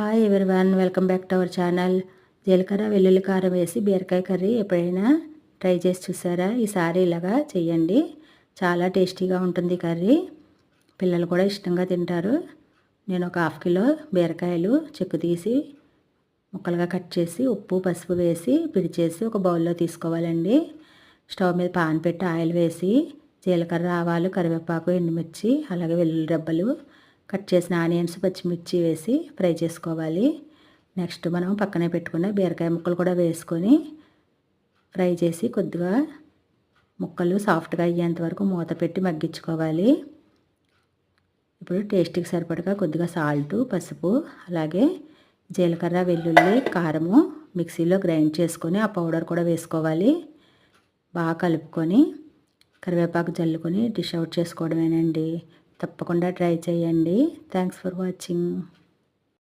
Hi everyone, welcome back to our channel. జీలకర్ర వెల్లుల్లి కారం వేసి బీరకాయ కర్రీ ఎప్పుడైనా ట్రై చేసి చూసారా? ఈసారి ఇలాగా చేయండి, చాలా టేస్టీగా ఉంటుంది కర్రీ. పిల్లలు కూడా ఇష్టంగా తింటారు. నేను ఒక హాఫ్ కిలో బీరకాయలు చెక్కు తీసి ముక్కలుగా కట్ చేసి ఉప్పు పసుపు వేసి పిడిచేసి ఒక బౌల్లో తీసుకోవాలండి. స్టవ్ మీద పాన్ పెట్టి ఆయిల్ వేసి జీలకర్ర ఆవాలు కరివేపాకు ఎండుమిర్చి అలాగే వెల్లుల్లి రెబ్బలు కట్ చేసిన ఆనియన్స్ పచ్చిమిర్చి వేసి ఫ్రై చేసుకోవాలి. నెక్స్ట్ మనం పక్కనే పెట్టుకున్న బీరకాయ ముక్కలు కూడా వేసుకొని ఫ్రై చేసి కొద్దిగా ముక్కలు సాఫ్ట్గా అయ్యేంత వరకు మూత పెట్టి మగ్గించుకోవాలి. ఇప్పుడు టేస్ట్కి సరిపడగా కొద్దిగా సాల్టు పసుపు అలాగే జీలకర్ర వెల్లుల్లి కారము మిక్సీలో గ్రైండ్ చేసుకొని ఆ పౌడర్ కూడా వేసుకోవాలి. బాగా కలుపుకొని కరివేపాకు జల్లుకొని డిష్ అవుట్ చేసుకోవడమేనండి. తప్పకుండా ట్రై చేయండి. Thanks for watching.